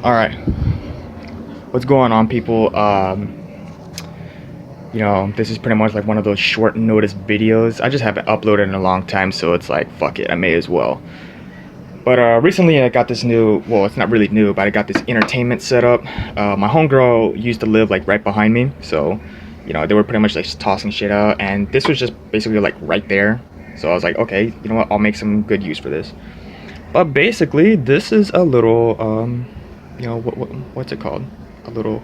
Alright, what's going on, people? This is pretty much like one of those short notice videos. I just haven't uploaded in a long time, so it's like, fuck it, I may as well. But recently I got this new, well, it's not really new, but I got this entertainment setup. My homegirl used to live like right behind me, so they were pretty much like tossing shit out, and this was just basically like right there. So I was like, okay, you know what, I'll make some good use for this. But basically, this is a little what's it called? A little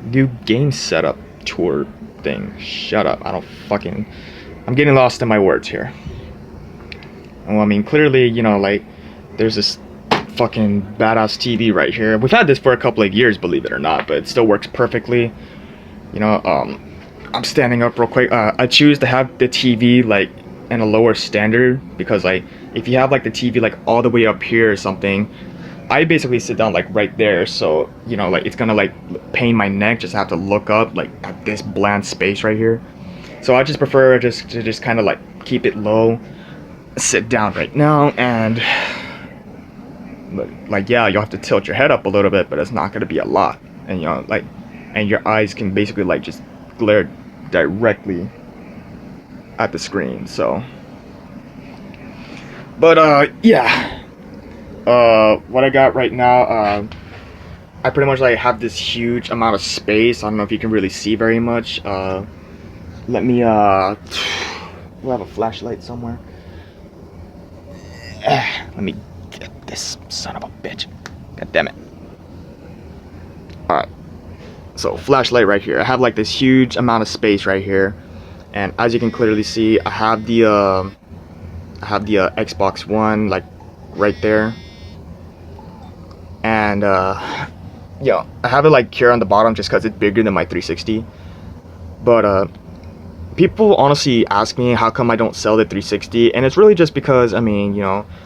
new game setup tour thing. Shut up, I'm getting lost in my words here. Well, I mean, clearly, like, there's this fucking badass TV right here. We've had this for a couple of years, believe it or not, but it still works perfectly. I'm standing up real quick. I choose to have the TV like in a lower standard because, like, if you have like the TV like all the way up here or something, I basically sit down like right there, so like it's gonna like pain my neck just have to look up like at this bland space right here. So I just prefer to just kind of like keep it low, sit down right now, and like, yeah, you'll have to tilt your head up a little bit, but it's not gonna be a lot, and and your eyes can basically like just glare directly at the screen. So, but yeah. What I got right now, I pretty much like have this huge amount of space. I don't know if you can really see very much. Let me, we'll have a flashlight somewhere. Let me get this son of a bitch. God damn it. Alright. So, flashlight right here. I have like this huge amount of space right here. And as you can clearly see, I have the Xbox One like right there. And yeah, I have it like here on the bottom just because it's bigger than my 360. But people honestly ask me how come I don't sell the 360, and it's really just because, I mean,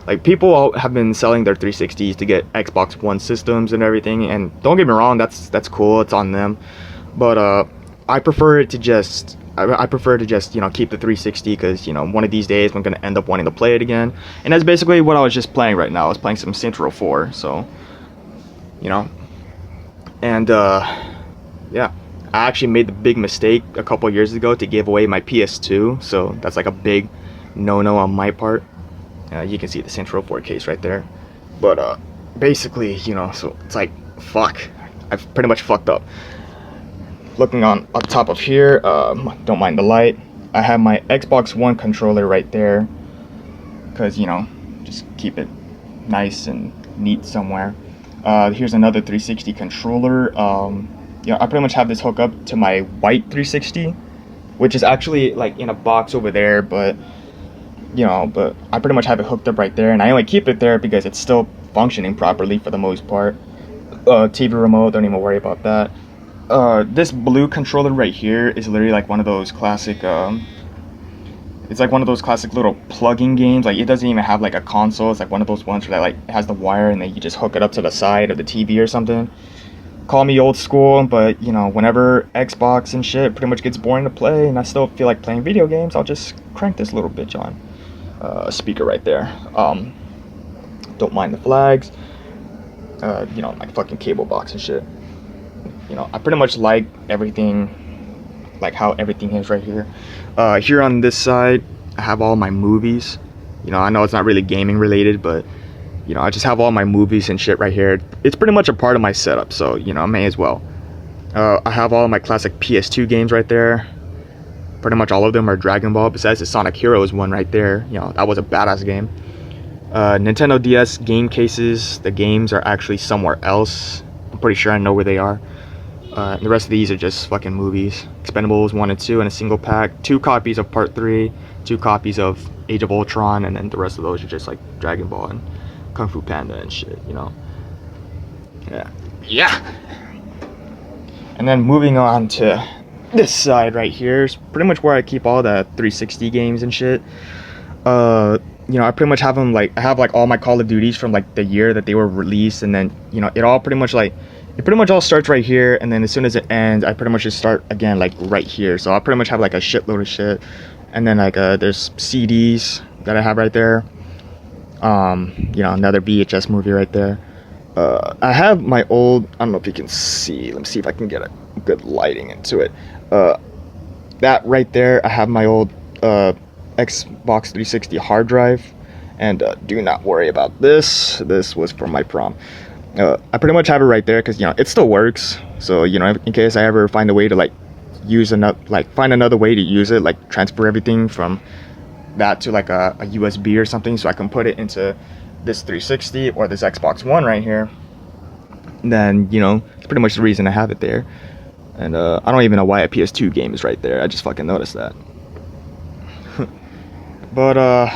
like, people have been selling their 360s to get Xbox One systems and everything, and don't get me wrong, that's cool, it's on them. But I prefer to just keep the 360 because one of these days I'm gonna end up wanting to play it again, and that's basically what I was just playing right now. I was playing some Saints Row 4, so and yeah, I actually made the big mistake a couple years ago to give away my PS2, so that's like a big no-no on my part. You can see the Saints Row 4 case right there. But basically, so it's like, fuck, I've pretty much fucked up. Looking on top of here, don't mind the light, I have my Xbox One controller right there, because just keep it nice and neat somewhere. Here's another 360 controller. I pretty much have this hooked up to my white 360, which is actually like in a box over there, but but I pretty much have it hooked up right there, and I only keep it there because it's still functioning properly for the most part. TV remote, don't even worry about that. This blue controller right here is literally like one of those classic, it's like one of those classic little plug-in games. Like, it doesn't even have like a console. It's like one of those ones where like it has the wire and then you just hook it up to the side of the TV or something. Call me old school, but whenever Xbox and shit pretty much gets boring to play and I still feel like playing video games, I'll just crank this little bitch on. A speaker right there. Don't mind the flags. My fucking cable box and shit. I pretty much like everything, like how everything is right here. Here on this side, I have all my movies. I know it's not really gaming related, but I just have all my movies and shit right here. It's pretty much a part of my setup, so I may as well. I have all my classic PS2 games right there. Pretty much all of them are Dragon Ball, besides the Sonic Heroes one right there. That was a badass game. Nintendo DS game cases, the games are actually somewhere else. I'm pretty sure I know where they are. The rest of these are just fucking movies. Expendables 1 and 2 in a single pack. 2 copies of Part 3. 2 copies of Age of Ultron. And then the rest of those are just like Dragon Ball and Kung Fu Panda and shit, Yeah. And then moving on to this side right here is pretty much where I keep all the 360 games and shit. I pretty much have them like, I have like all my Call of Duties from like the year that they were released, and then it all pretty much like, it pretty much all starts right here, and then as soon as it ends, I pretty much just start again like right here. So I pretty much have like a shitload of shit, and then like there's CDs that I have right there. Another VHS movie right there. I have my old, I don't know if you can see, let me see if I can get a good lighting into it. That right there, I have my old Xbox 360 hard drive, and do not worry about this. This was for my prom. I pretty much have it right there because, you know, it still works. So, you know, in case I ever find a way to like find another way to use it, like transfer everything from that to like a USB or something, so I can put it into this 360 or this Xbox One right here, then, you know, it's pretty much the reason I have it there. And I don't even know why a PS2 game is right there. I just fucking noticed that. But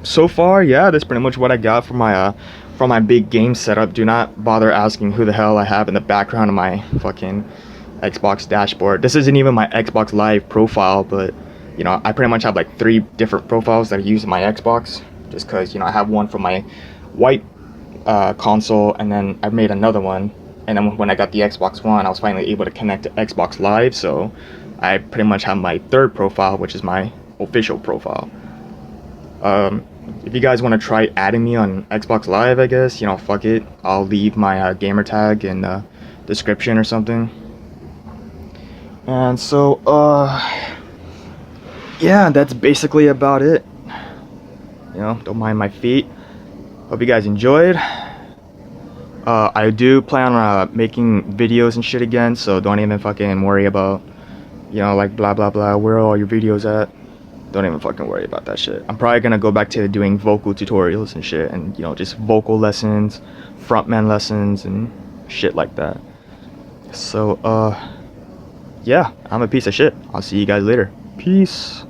so far, yeah, that's pretty much what I got for my big game setup. Do not bother asking who the hell I have in the background of my fucking Xbox dashboard. This isn't even my Xbox Live profile, but, you know, I pretty much have like 3 different profiles that I use in my Xbox, just because, you know, I have one for my white console, and then I made another one, and then when I got the Xbox One, I was finally able to connect to Xbox Live, so I pretty much have my 3rd profile, which is my official profile. If you guys want to try adding me on Xbox Live, I guess, you know, fuck it, I'll leave my gamertag in the description or something. And so yeah, that's basically about it. You know, don't mind my feet. Hope you guys enjoyed. I do plan on making videos and shit again, so don't even fucking worry about, you know, like blah blah blah, where are all your videos at? Don't even fucking worry about that shit. I'm probably gonna go back to doing vocal tutorials and shit, and, you know, just vocal lessons, frontman lessons, and shit like that. So yeah, I'm a piece of shit. I'll see you guys later. Peace.